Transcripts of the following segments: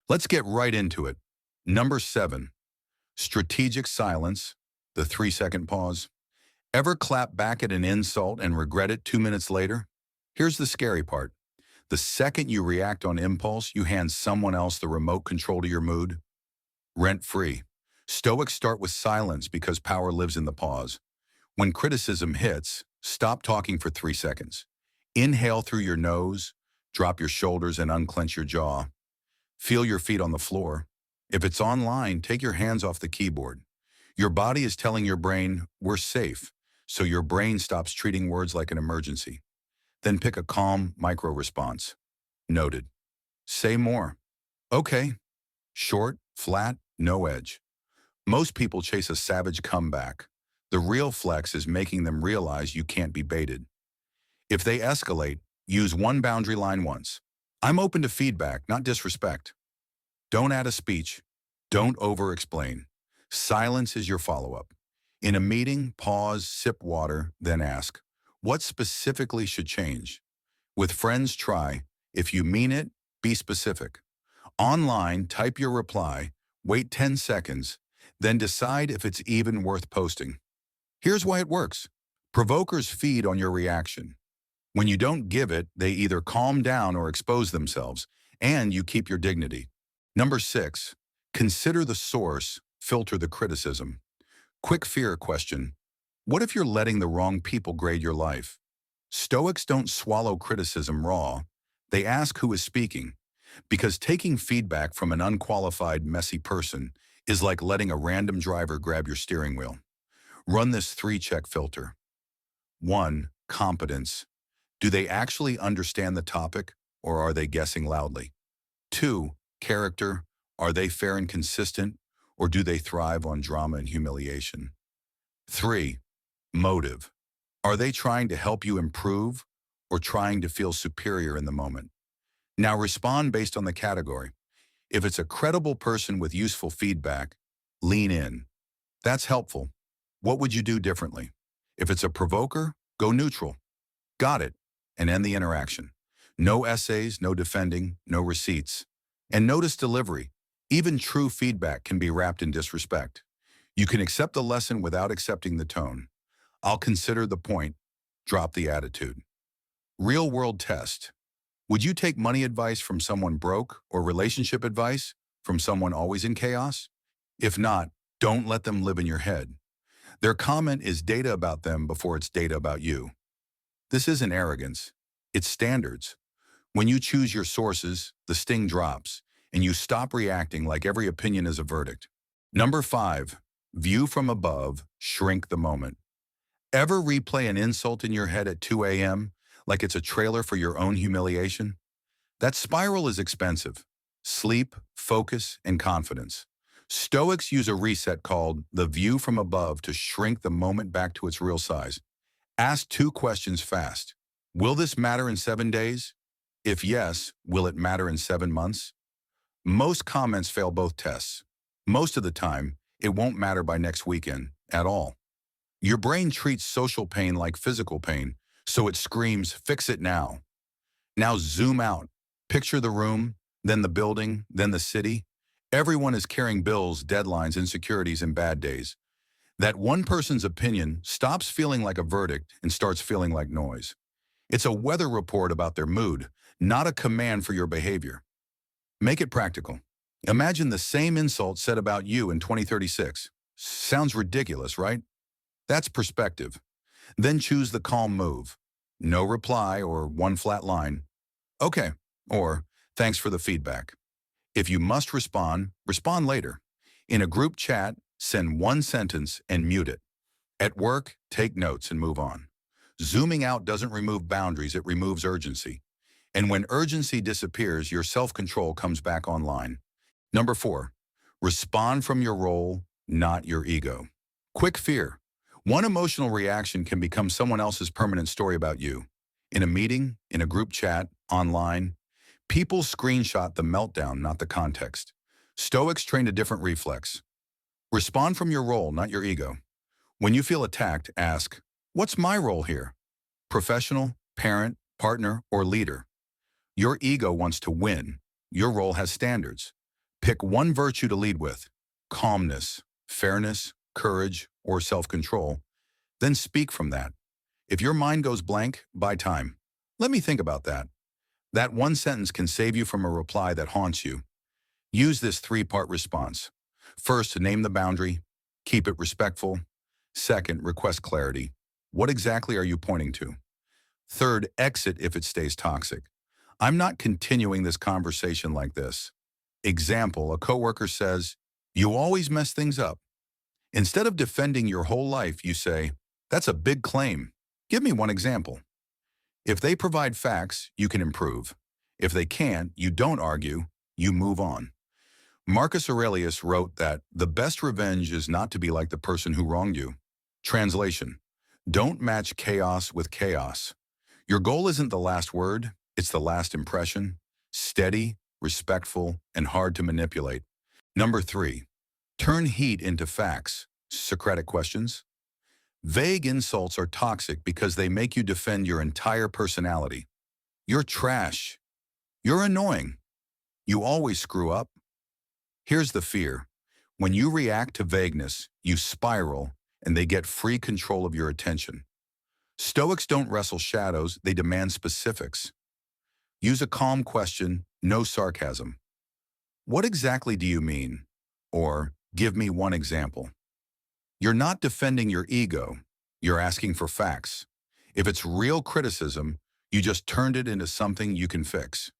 Let's get right into it. Number 7, strategic silence, the 3-second pause. Ever clap back at an insult and regret it 2 minutes later? Here's the scary part. The second you react on impulse, you hand someone else the remote control to your mood. Rent-free. Stoics start with silence because power lives in the pause. When criticism hits, stop talking for 3 seconds. Inhale through your nose, drop your shoulders and unclench your jaw. Feel your feet on the floor. If it's online, take your hands off the keyboard. Your body is telling your brain, we're safe, so your brain stops treating words like an emergency. Then pick a calm micro-response. Noted. Say more. Okay. Short, flat, no edge. Most people chase a savage comeback. The real flex is making them realize you can't be baited. If they escalate, use one boundary line once. I'm open to feedback, not disrespect. Don't add a speech. Don't over-explain. Silence is your follow-up. In a meeting, pause, sip water, then ask, what specifically should change? With friends, try, if you mean it, be specific. Online, type your reply, wait 10 seconds, then decide if it's even worth posting. Here's why it works. Provokers feed on your reaction. When you don't give it, they either calm down or expose themselves, and you keep your dignity. Number 6, consider the source, filter the criticism. Quick fear question. What if you're letting the wrong people grade your life? Stoics don't swallow criticism raw. They ask who is speaking, because taking feedback from an unqualified, messy person is like letting a random driver grab your steering wheel. Run this 3-check filter. 1, competence. Do they actually understand the topic, or are they guessing loudly? 2, character. Are they fair and consistent, or do they thrive on drama and humiliation? 3, motive. Are they trying to help you improve, or trying to feel superior in the moment? Now respond based on the category. If it's a credible person with useful feedback, lean in. That's helpful. What would you do differently? If it's a provoker, go neutral. Got it, and end the interaction. No essays, no defending, no receipts. And notice delivery. Even true feedback can be wrapped in disrespect. You can accept the lesson without accepting the tone. I'll consider the point, drop the attitude. Real-world test. Would you take money advice from someone broke or relationship advice from someone always in chaos? If not, don't let them live in your head. Their comment is data about them before it's data about you. This isn't arrogance, it's standards. When you choose your sources, the sting drops, and you stop reacting like every opinion is a verdict. Number 5, view from above, shrink the moment. Ever replay an insult in your head at 2 a.m. like it's a trailer for your own humiliation? That spiral is expensive. Sleep, focus, and confidence. Stoics use a reset called the view from above to shrink the moment back to its real size. Ask 2 questions fast. Will this matter in 7 days? If yes, will it matter in 7 months? Most comments fail both tests. Most of the time, it won't matter by next weekend at all. Your brain treats social pain like physical pain, so it screams, fix it now. Now zoom out. Picture the room, then the building, then the city. Everyone is carrying bills, deadlines, insecurities, and bad days. That one person's opinion stops feeling like a verdict and starts feeling like noise. It's a weather report about their mood, not a command for your behavior. Make it practical. Imagine the same insult said about you in 2036. Sounds ridiculous, right? That's perspective. Then choose the calm move. No reply or one flat line. Okay, or thanks for the feedback. If you must respond, respond later. In a group chat, send 1 sentence and mute it. At work, take notes and move on. Zooming out doesn't remove boundaries, it removes urgency. And when urgency disappears, your self-control comes back online. Number 4, respond from your role, not your ego. Quick fear. One emotional reaction can become someone else's permanent story about you. In a meeting, in a group chat, online, people screenshot the meltdown, not the context. Stoics trained a different reflex. Respond from your role, not your ego. When you feel attacked, ask, what's my role here? Professional, parent, partner, or leader? Your ego wants to win. Your role has standards. Pick one virtue to lead with: calmness, fairness, courage, or self-control. Then speak from that. If your mind goes blank, buy time. Let me think about that. That one sentence can save you from a reply that haunts you. Use this three-part response. First, name the boundary. Keep it respectful. Second, request clarity. What exactly are you pointing to? Third, exit if it stays toxic. I'm not continuing this conversation like this. Example, a coworker says, "You always mess things up." Instead of defending your whole life, you say, "That's a big claim. Give me one example." If they provide facts, you can improve. If they can't, you don't argue, you move on. Marcus Aurelius wrote that the best revenge is not to be like the person who wronged you. Translation: don't match chaos with chaos. Your goal isn't the last word, it's the last impression. Steady, respectful, and hard to manipulate. Number 3, turn heat into facts. Socratic questions. Vague insults are toxic because they make you defend your entire personality. You're trash. You're annoying. You always screw up. Here's the fear. When you react to vagueness, you spiral, and they get free control of your attention. Stoics don't wrestle shadows, they demand specifics. Use a calm question, no sarcasm. What exactly do you mean? Or, give me one example. You're not defending your ego, you're asking for facts. If it's real criticism, you just turned it into something you can fix.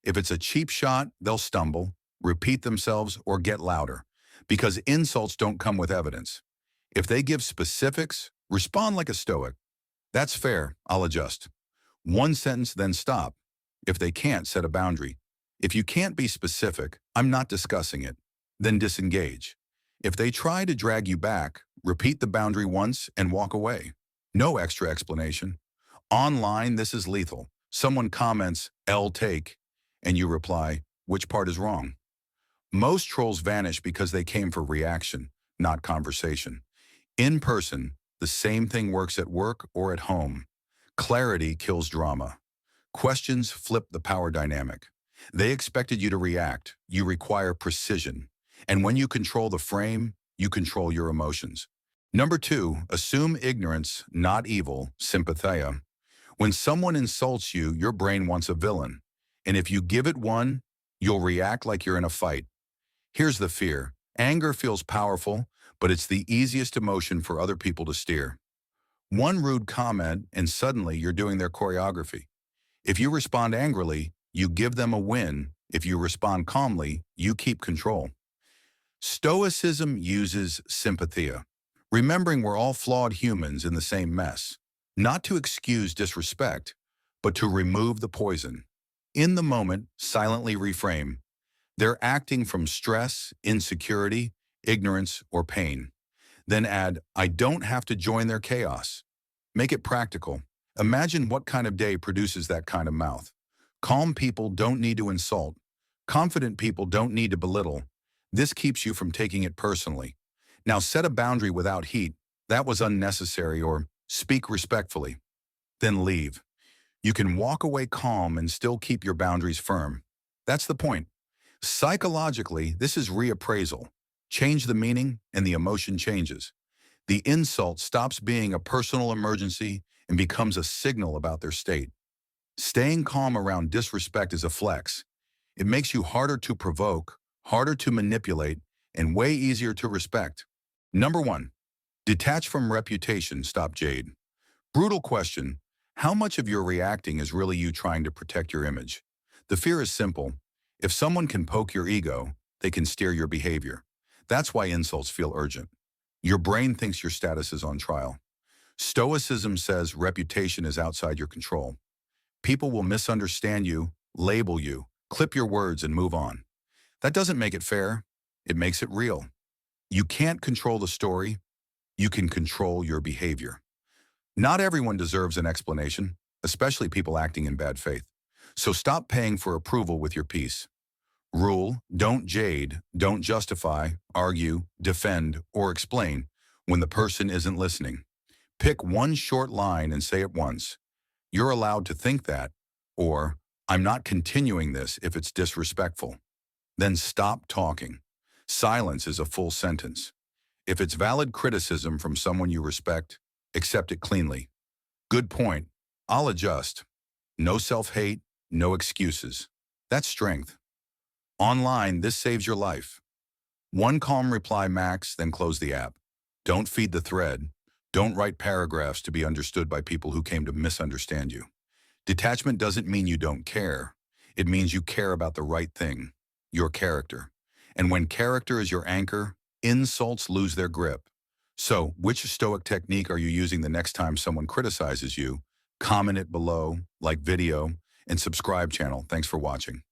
If it's a cheap shot, they'll stumble, repeat themselves, or get louder, because insults don't come with evidence. If they give specifics, respond like a Stoic. That's fair, I'll adjust. One sentence, then stop. If they can't, set a boundary. If you can't be specific, I'm not discussing it. Then disengage. If they try to drag you back, repeat the boundary once and walk away. No extra explanation. Online, this is lethal. Someone comments, "L take," and you reply, "Which part is wrong?" Most trolls vanish because they came for reaction, not conversation. In person, the same thing works at work or at home. Clarity kills drama. Questions flip the power dynamic. They expected you to react. You require precision. And when you control the frame, you control your emotions. Number 2, assume ignorance, not evil. Sympatheia. When someone insults you, your brain wants a villain. And if you give it one, you'll react like you're in a fight. Here's the fear. Anger feels powerful, but it's the easiest emotion for other people to steer. One rude comment, and suddenly you're doing their choreography. If you respond angrily, you give them a win. If you respond calmly, you keep control. Stoicism uses sympatheia, remembering we're all flawed humans in the same mess, not to excuse disrespect, but to remove the poison. In the moment, silently reframe. They're acting from stress, insecurity, ignorance, or pain. Then add, "I don't have to join their chaos." Make it practical. Imagine what kind of day produces that kind of mouth. Calm people don't need to insult. Confident people don't need to belittle. This keeps you from taking it personally. Now set a boundary without heat. "That was unnecessary," or "speak respectfully." Then leave. You can walk away calm and still keep your boundaries firm. That's the point. Psychologically, this is reappraisal. Change the meaning and the emotion changes. The insult stops being a personal emergency and becomes a signal about their state. Staying calm around disrespect is a flex. It makes you harder to provoke, harder to manipulate, and way easier to respect. Number 1, detach from reputation, stop JADE. Brutal question, how much of your reacting is really you trying to protect your image? The fear is simple. If someone can poke your ego, they can steer your behavior. That's why insults feel urgent. Your brain thinks your status is on trial. Stoicism says reputation is outside your control. People will misunderstand you, label you, clip your words, and move on. That doesn't make it fair. It makes it real. You can't control the story. You can control your behavior. Not everyone deserves an explanation, especially people acting in bad faith. So stop paying for approval with your peace. Rule, don't jade, don't justify, argue, defend, or explain when the person isn't listening. Pick one short line and say it once. "You're allowed to think that," or "I'm not continuing this if it's disrespectful." Then stop talking. Silence is a full sentence. If it's valid criticism from someone you respect, accept it cleanly. Good point. I'll adjust. No self-hate, no excuses. That's strength. Online, this saves your life. One calm reply max, then close the app. Don't feed the thread. Don't write paragraphs to be understood by people who came to misunderstand you. Detachment doesn't mean you don't care. It means you care about the right thing, your character. And when character is your anchor, insults lose their grip. So, which Stoic technique are you using the next time someone criticizes you? Comment it below, like video, and subscribe channel. Thanks for watching.